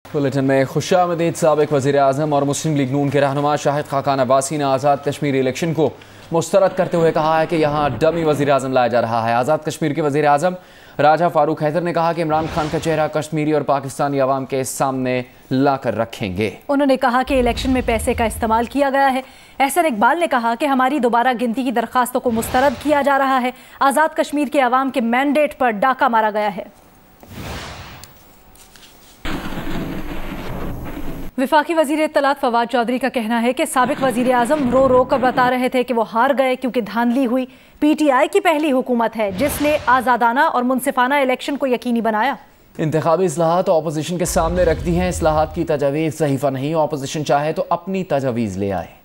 Bulletin में खुशामदीद। साबिक वज़ीर-ए-आज़म और मुस्लिम लीग नून के रहनुमा शाहिद खाकान अब्बासी ने आज़ाद कश्मीर इलेक्शन को मुस्तरद करते हुए कहा है कि यहाँ डमी वज़ीर-ए-आज़म लाया जा रहा है। आज़ाद कश्मीर के वज़ीर-ए-आज़म राजा फारूक हैदर ने कहा कि इमरान खान का चेहरा कश्मीरी और पाकिस्तानी अवाम के सामने लाकर रखेंगे। उन्होंने कहा कि इलेक्शन में पैसे का इस्तेमाल किया गया है। एहसन इकबाल ने कहा कि हमारी दोबारा गिनती की दरख्वास्तों को मुस्तरद किया जा रहा है। आज़ाद कश्मीर के अवाम के मैंडेट पर डाका मारा गया है। विफाकी वज़ीर इत्तलात फवाद चौधरी का कहना है कि साबिक वज़ीर आज़म रो रो कर बता रहे थे कि वो हार गए क्योंकि धांधली हुई। PTI की पहली हुकूमत है जिसने आज़ादाना और मुनसिफाना इलेक्शन को यकीनी बनाया। इंतखाबी इस्लाहात ऑपोजिशन के सामने रख दी हैं। इस्लाहात की तजावीज़ सहीफा नहीं, ऑपोजिशन चाहे तो अपनी तजावीज़ ले आए।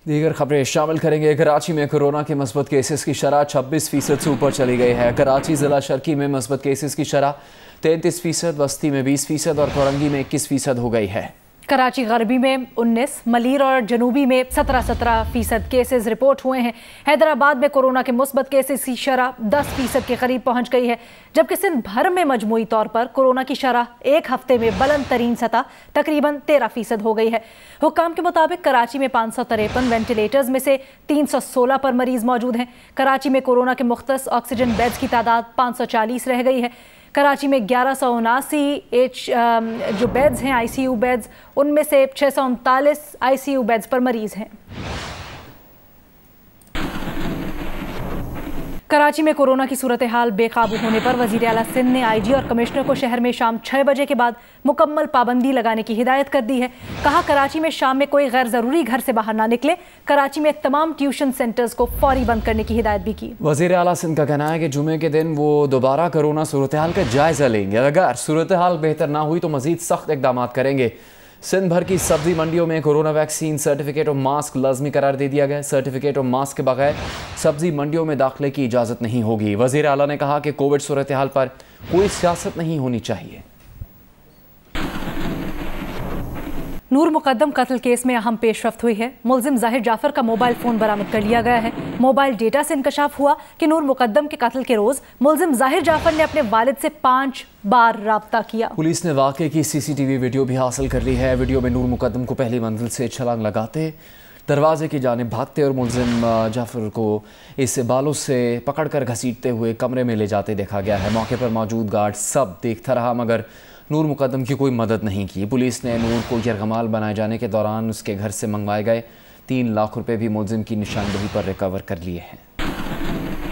दीगर खबरें शामिल करेंगे। कराची में कोरोना के मस्बत केसेस की शरह 26% से ऊपर चली गई है। कराची ज़िला शर्की में मस्बत केसेस की शरह 33%, बस्ती में 20% और कोरंगी में 21% हो गई है। कराची गरबी में 19, मलीर और जनूबी में 17% केसेस रिपोर्ट हुए हैं। हैदराबाद में कोरोना के मुस्बत केसेस की शरह 10% के करीब पहुंच गई है, जबकि सिंध भर में मजमूई तौर पर कोरोना की शरह एक हफ्ते में बुलंद तरीन सतह तकरीबन 13% हो गई है। हुक्काम के मुताबिक कराची में 553 वेंटिलेटर्स में से 316 पर मरीज मौजूद हैं। कराची में कोरोना के मुख्तस ऑक्सीजन बेड्स की तादाद 540 रह गई है। कराची में 1179 जो बेड्स हैं ICU बेड्स, उनमें से 639 ICU बेड्स पर मरीज हैं। कराची में कोरोना की सूरत हाल बेकाबू होने पर वज़ीर आला सिंध ने IG और कमिश्नर को शहर में शाम 6 बजे के बाद मुकम्मल पाबंदी लगाने की हिदायत कर दी है। कहा कराची में शाम में कोई गैर ज़रूरी घर से बाहर ना निकले। कराची में तमाम ट्यूशन सेंटर्स को फौरी बंद करने की हिदायत भी की। वज़ीर आला सिंध का कहना है कि जुमे के दिन वो दोबारा कोरोना सूरत हाल का जायज़ा लेंगे। अगर सूरत हाल बेहतर ना हुई तो मज़ीद सख्त इक़दाम करेंगे। सिंध भर की सब्जी मंडियों में कोरोना वैक्सीन सर्टिफिकेट और मास्क लाजमी करार दे दिया गया। सर्टिफिकेट और मास्क के बगैर सब्जी मंडियों में दाखिले की इजाज़त नहीं होगी। वज़ीर आला ने कहा कि कोविड सूरत हाल पर कोई सियासत नहीं होनी चाहिए। नूर मुकद्दम कत्ल केस में अहम पेशरफ्त हुई है। मुल्जिम ज़ाहिर जाफर का मोबाइल फ़ोन बरामद कर लिया गया है। मोबाइल डेटा से इंकशाफ हुआ कि नूर मुकद्दम के कत्ल के रोज़ मुल्जिम ज़ाहिर जाफर ने अपने वालिद से 5 बार राब्ता किया। पुलिस ने वाक़े की CCTV वीडियो भी हासिल कर ली है। वीडियो में नूर मुकद्दम को पहली मंजिल से छलांग लगाते, दरवाजे की जानिब भागते और मुल्जिम जाफर को इस बालों से पकड़कर घसीटते हुए कमरे में ले जाते देखा गया है। मौके पर मौजूद गार्ड सब देखता रहा मगर नूर मुकद्दम की कोई मदद नहीं की। पुलिस ने नूर को यरगमाल बनाए जाने के दौरान उसके घर से मंगवाए गए 3 लाख रुपए भी मुल्जिम की निशानदेही पर रिकवर कर लिए हैं।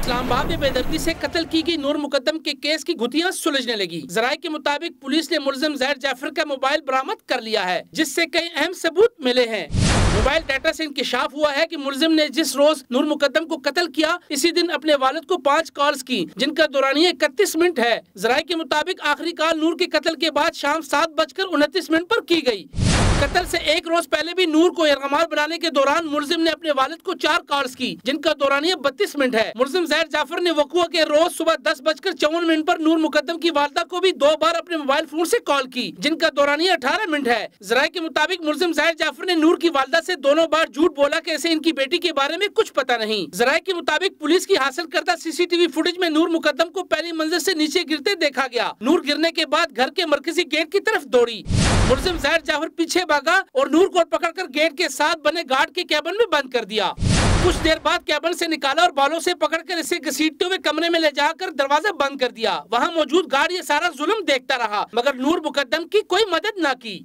इस्लामाबाद में बेदर्दी से कत्ल की गई नूर मुकद्दम के केस की घुतियां सुलझने लगी। ज़राए के मुताबिक पुलिस ने मुल्जिम ज़ाहिर जाफर का मोबाइल बरामद कर लिया है, जिससे कई अहम सबूत मिले हैं। मोबाइल डाटा से इंकशाफ हुआ है कि मुल्जिम ने जिस रोज नूर मुकद्दम को कत्ल किया, इसी दिन अपने वालिद को 5 कॉल्स की, जिनका दौरानिया 31 मिनट है। ज़राए के मुताबिक आखिरी कॉल नूर के कत्ल के बाद शाम 7:29 पर की गई। कत्ल से एक रोज पहले भी नूर को यरगमाल बनाने के दौरान मुल्जिम ने अपने वालिद को 4 कॉल्स की, जिनका दौरानिया 32 मिनट है। मुल्जिम ज़ाहिर जाफर ने वक़ुआ के रोज सुबह 10:54 पर नूर मुकद्दम की वालिदा को भी 2 बार अपने मोबाइल फोन से कॉल की, जिनका दौरानिया 18 मिनट है। ज़राए के मुताबिक मुल्जिम ज़ाहिर जाफर ने नूर की वालिदा से दोनों बार झूठ बोला कि इसे इनकी बेटी के बारे में कुछ पता नहीं। ज़राए के मुताबिक पुलिस की हासिल करदा CCTV फुटेज में नूर मुकद्दम को पहली मंजिल से नीचे गिरते देखा गया। नूर गिरने के बाद घर के मरकजी गेट की तरफ दौड़ी। मुल्जिम ज़ाहिर जाफर पीछे भागा और नूर को पकड़कर गेट के साथ बने गार्ड के कैबिन में बंद कर दिया। कुछ देर बाद कैबिन से निकाला और बालों से पकड़कर इसे घसीटते हुए कमरे में ले जाकर दरवाजा बंद कर दिया। वहां मौजूद गार्ड ये सारा जुल्म देखता रहा मगर नूर मुकद्दम की कोई मदद न की।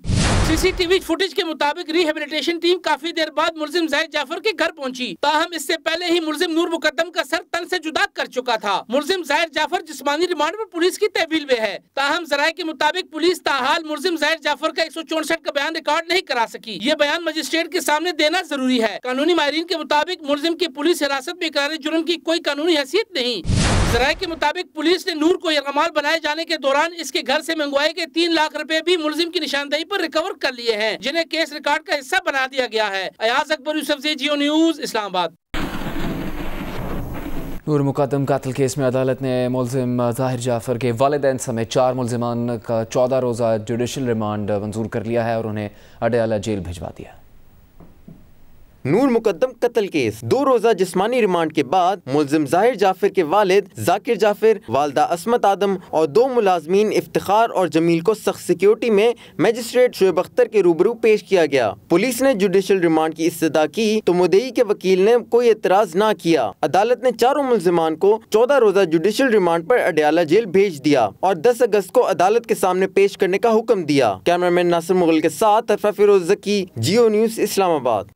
CCTV फुटेज के मुताबिक रिहेबिलिटेशन टीम काफी देर बाद मुल्जिम ज़ाहिर जाफर के घर पहुंची, ताहम इससे पहले ही मुल्जिम नूर मुकद्दम का सर तन से जुदा कर चुका था। मुल्जिम ज़ाहिर जाफर जिस्मानी रिमांड पर पुलिस की तहवील में है, ताहम ज़राए के मुताबिक पुलिस ताहाल मुल्जिम ज़ाहिर जाफर का 164 का बयान रिकॉर्ड नहीं करा सकी। ये बयान मजिस्ट्रेट के सामने देना जरूरी है। कानूनी माहिरीन के मुताबिक मुल्जिम की पुलिस हिरासत में इकरार जुर्म की कोई कानूनी हैसियत नहीं। ज़राए के मुताबिक पुलिस ने नूर को यरगमाल बनाए जाने के दौरान इसके घर से मंगवाए गए 3 लाख रुपए भी मुल्जिम की निशानदेही पर रिकवर कर लिए हैं, जिन्हें केस रिकॉर्ड का हिस्सा बना दिया गया है। अयाज अकबर यूसुफजई, जियो न्यूज़, इस्लामाबाद। नूर मुकद्दम कत्ल केस में अदालत ने मुल्जिम ज़ाहिर जाफर के वालिदैन समेत 4 मुल्जिमान का 14 रोज़ा जुडिशल रिमांड मंजूर कर लिया है और उन्हें अडयाला जेल भिजवा दिया। नूर मुकद्दम कत्ल केस। 2 रोजा जिस्मानी रिमांड के बाद मुल्जिम जाहिर जाफिर के वालिद जाकिर जाफिर, वालदा असमत आदम और 2 मुलाजमीन इफ्तिखार और जमील को सख्त सिक्योरिटी में मजिस्ट्रेट शुएब अख्तर के रूबरू पेश किया गया। पुलिस ने जुडिशल रिमांड की इस्तदा की तो मुद्दई के वकील ने कोई एतराज न किया। अदालत ने चारों मुल्जिमान को 14 रोजा जुडिशल रिमांड पर अडयाला जेल भेज दिया और 10 अगस्त को अदालत के सामने पेश करने का हुक्म दिया। कैमरामैन नासिर मुगल के साथ अरफा फिरोज जकी, जियो न्यूज़, इस्लामाबाद।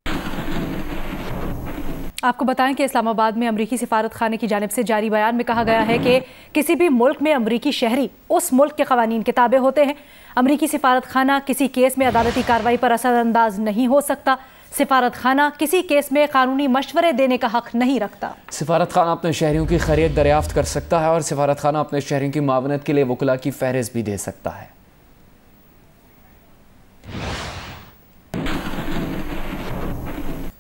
आपको बताएं कि इस्लामाबाद में अमरीकी सिफारत खाने की जानिब से जारी बयान में कहा गया है कि किसी भी मुल्क में अमरीकी शहरी उस मुल्क के कवानीन के ताबे होते हैं। अमरीकी सिफारत खाना किसी केस में अदालती कार्रवाई पर असरअंदाज नहीं हो सकता। सिफारत खाना किसी केस में कानूनी मशवरे देने का हक नहीं रखता। सिफारत खाना अपने शहरियों की खैरियत दरियाफ्त कर सकता है और सिफारत खाना अपने शहरियों की मावनत के लिए वकला की फहरिस्त भी दे सकता है।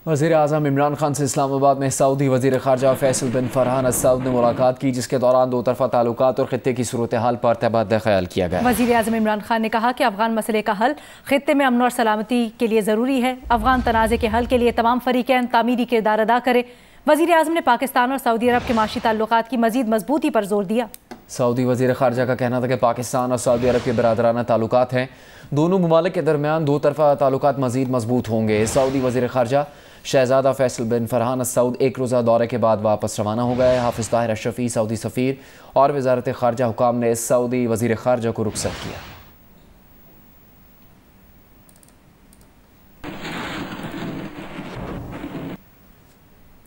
वज़ीर आज़म इमरान खान से इस्लामाबाद में सऊदी वज़ीर ख़ारजा फैसल बिन फरहान अल सऊद ने मुलाकात की, जिसके दौरान 2 तरफ़ा ताल्लुकात और ख़ित्ते की सूरत हाल पर तबादला ख्याल किया गया। वज़ीर आज़म इमरान खान ने कहा कि अफ़गान मसले का हल ख़ित्ते में अमन और सलामती के लिए ज़रूरी है। अफ़गान तनाज़े के हल के लिए तमाम फ़रीक़ैन तामीरी किरदार अदा करे। वज़ीर आज़म ने पाकिस्तान और सऊदी अरब के माशी ताल्लुकात की मज़ीद मजबूती पर जोर दिया। सऊदी वज़ीर ख़ारजा का कहना था कि पाकिस्तान और सऊदी अरब के बरादराना ताल्लुकात हैं। दोनों ममालिक के दरमियान 2 तरफ़ा ताल्लुकात मज़ीद मजबूत होंगे। सऊदी वज़ीर ख़ारजा शहजादा फैसल बिन फरहान अल सऊद 1 रोज़ा दौरे के बाद वापस रवाना हो गए। हाफिज़ ताहिर अशरफी, सऊदी सफ़ीर और वज़ारत ख़ारजा हुकाम ने सऊदी वज़ीर ख़ारजा को रुखसत किया।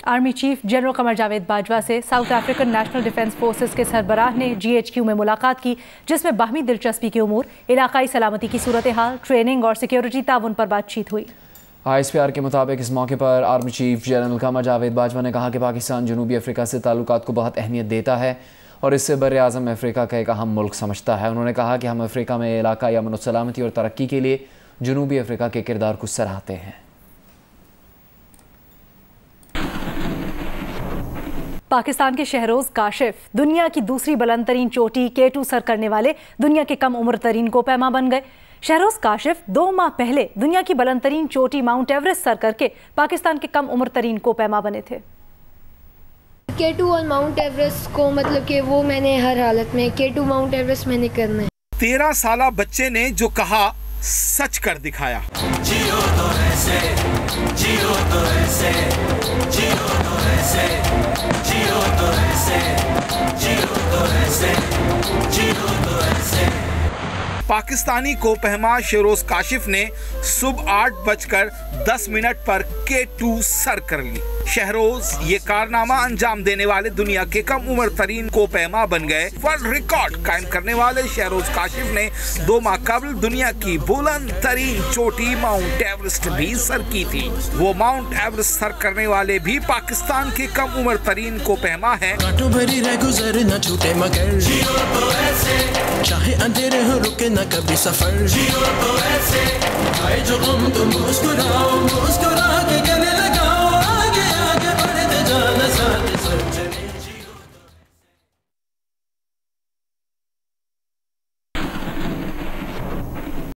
Army chief general Qamar Javed Bajwa से south African national defence forces के सरबराह ने GHQ में मुलाकात की, जिसमें बाहमी दिलचस्पी के उमूर, इलाकाई सलामती की सूरत हाल, ट्रेनिंग और सिक्योरिटी ताउन पर बातचीत हुई। ISPR के मुताबिक इस मौके पर army chief general Qamar Javed Bajwa ने कहा कि पाकिस्तान जनूबी अफ्रीका से ताल्लुकात को बहुत अहमियत देता है और इससे बर आज़म अफ्रीका का एक अहम मुल्क समझता है। उन्होंने कहा कि हम अफ्रीका में इलाकाई अमन और सलामती और तरक्की के लिए जनूबी अफ्रीका के किरदार को सराहते हैं। पाकिस्तान के शहरोज काशिफ दुनिया की दूसरी बुलंद तरीन चोटी K2 सर करने वाले दुनिया के कम उम्र तरीन कोपैमा बन गए। शहरोज काशिफ 2 माह पहले दुनिया की बुलंद तरीन चोटी माउंट एवरेस्ट सर करके पाकिस्तान के कम उम्र तरीन कोपैमा बने थे। K2 और माउंट एवरेस्ट को मतलब कि वो मैंने हर हालत में K2 माउंट एवरेस्ट मैंने करना है। 13 साला बच्चे ने जो कहा सच कर दिखाया। जियो तो ऐसे, जियो तो ऐसे, जियो तो ऐसे, जियो तो ऐसे, जियो तो ऐसे, जियो तो ऐसे। पाकिस्तानी कोपहमा शहरोज काशिफ ने सुबह 8:10 पर K2 सर कर ली। शहरोज ये कारनामा अंजाम देने वाले दुनिया के कम उम्र तरीन कोपहमा बन गए। वर्ल्ड रिकॉर्ड कायम करने वाले शहरोज काशिफ ने 2 माह कबल दुनिया की बुलंद तरीन चोटी माउंट एवरेस्ट भी सर की थी। वो माउंट एवरेस्ट सर करने वाले भी पाकिस्तान के कम उम्र तरीन कोपहमा है। चाहे अंधेरे हो रुके न कभी सफर, जियो तो ऐसे, आए जो गम तुम मुस्कुराओ, मुस्कुरा के